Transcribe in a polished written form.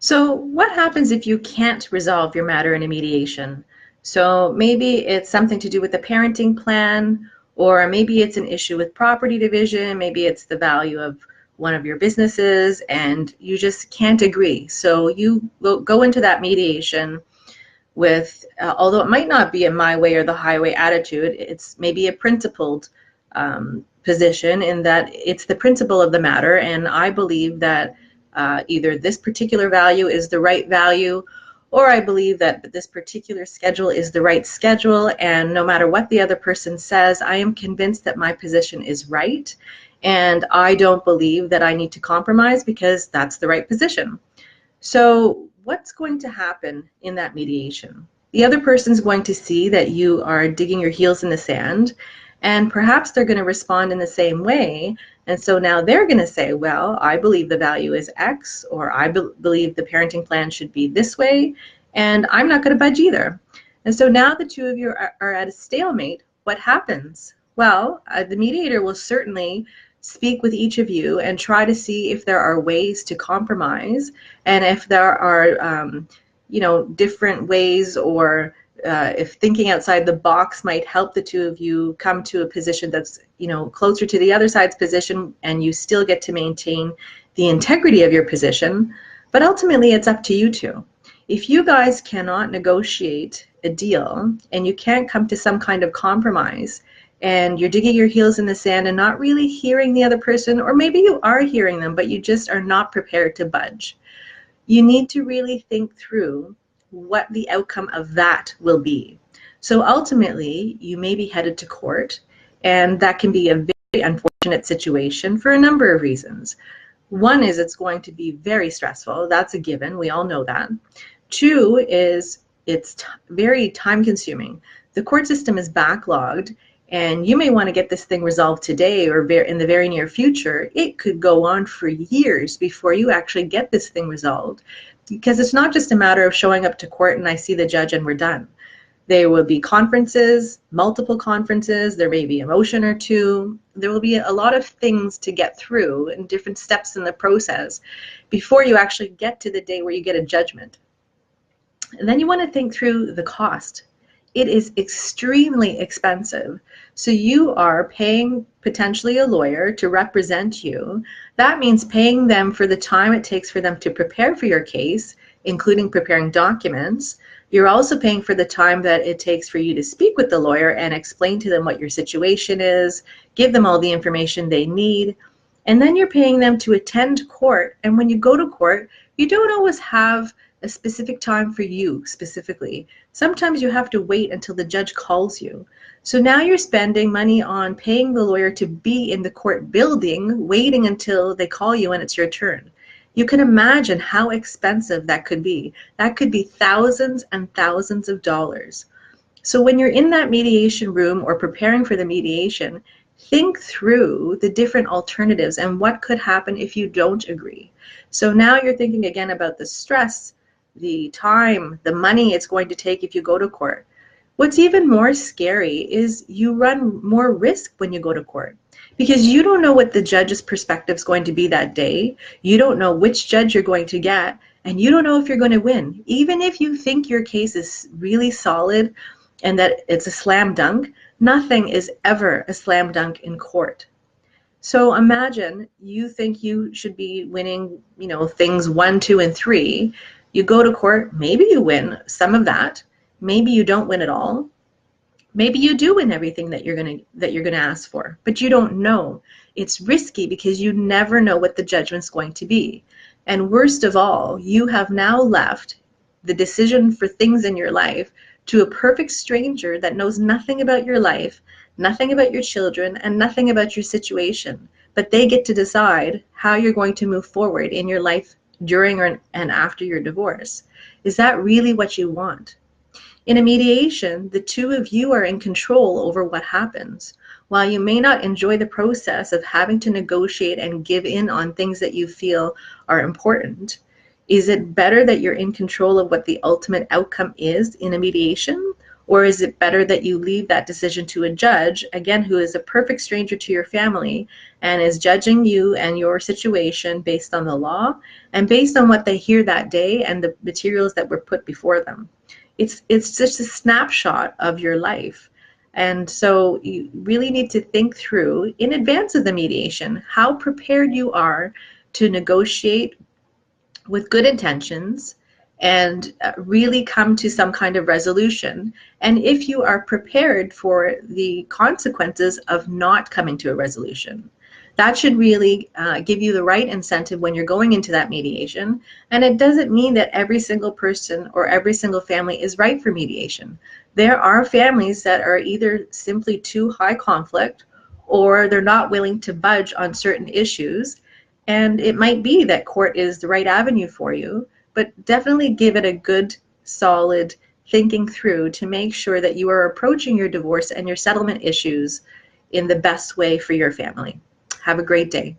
So what happens if you can't resolve your matter in a mediation? So maybe it's something to do with the parenting plan, or maybe it's an issue with property division, maybe it's the value of one of your businesses, and you just can't agree. So you will go into that mediation with, although it might not be a my way or the highway attitude, it's maybe a principled position in that it's the principle of the matter, and I believe that either this particular value is the right value, or I believe that this particular schedule is the right schedule, and no matter what the other person says, I am convinced that my position is right, and I don't believe that I need to compromise because that's the right position. So what's going to happen in that mediation? The other person's going to see that you are digging your heels in the sand, and perhaps they're going to respond in the same way. And so now they're going to say, well, I believe the value is X, or I believe the parenting plan should be this way, and I'm not going to budge either. And so now the two of you are at a stalemate. What happens? Well, the mediator will certainly speak with each of you and try to see if there are ways to compromise, and if there are different ways, or if thinking outside the box might help the two of you come to a position that's closer to the other side's position, and you still get to maintain the integrity of your position. But ultimately it's up to you two. If you guys cannot negotiate a deal and you can't come to some kind of compromise, and you're digging your heels in the sand and not really hearing the other person, or maybe you are hearing them, but you just are not prepared to budge, you need to really think through what the outcome of that will be. So ultimately, you may be headed to court, and that can be a very unfortunate situation for a number of reasons. One is it's going to be very stressful. That's a given. We all know that. Two is it's very time consuming. The court system is backlogged, and you may want to get this thing resolved today or in the very near future. It could go on for years before you actually get this thing resolved, because it's not just a matter of showing up to court and I see the judge and we're done. There will be conferences, multiple conferences, there may be a motion or two, there will be a lot of things to get through and different steps in the process before you actually get to the day where you get a judgment. And then you want to think through the cost. It is extremely expensive. So you are paying potentially a lawyer to represent you. That means paying them for the time it takes for them to prepare for your case, including preparing documents. You're also paying for the time that it takes for you to speak with the lawyer and explain to them what your situation is, give them all the information they need. And then you're paying them to attend court. And when you go to court, you don't always have a specific time for you specifically. Sometimes you have to wait until the judge calls you. So now you're spending money on paying the lawyer to be in the court building, waiting until they call you and it's your turn. You can imagine how expensive that could be. That could be thousands and thousands of dollars. So when you're in that mediation room or preparing for the mediation, think through the different alternatives and what could happen if you don't agree. So now you're thinking again about the stress, the time, the money it's going to take if you go to court. What's even more scary is you run more risk when you go to court, because you don't know what the judge's perspective is going to be that day. You don't know which judge you're going to get, and you don't know if you're going to win. Even if you think your case is really solid and that it's a slam dunk, nothing is ever a slam dunk in court. So imagine you think you should be winning, things 1, 2, and 3. You go to court, maybe you win some of that, maybe you don't win at all. Maybe you do win everything that you're gonna ask for, but you don't know. It's risky because you never know what the judgment's going to be. And worst of all, you have now left the decision for things in your life to a perfect stranger that knows nothing about your life, nothing about your children, and nothing about your situation. But they get to decide how you're going to move forward in your life during and after your divorce. Is that really what you want? In a mediation, the two of you are in control over what happens. While you may not enjoy the process of having to negotiate and give in on things that you feel are important, is it better that you're in control of what the ultimate outcome is in a mediation? Or is it better that you leave that decision to a judge, again, who is a perfect stranger to your family and is judging you and your situation based on the law and based on what they hear that day and the materials that were put before them? It's just a snapshot of your life. And so you really need to think through in advance of the mediation how prepared you are to negotiate with good intentions and really come to some kind of resolution. And if you are prepared for the consequences of not coming to a resolution, that should really give you the right incentive when you're going into that mediation. And it doesn't mean that every single person or every single family is right for mediation. There are families that are either simply too high conflict or they're not willing to budge on certain issues. And it might be that court is the right avenue for you, but definitely give it a good, solid thinking through to make sure that you are approaching your divorce and your settlement issues in the best way for your family. Have a great day.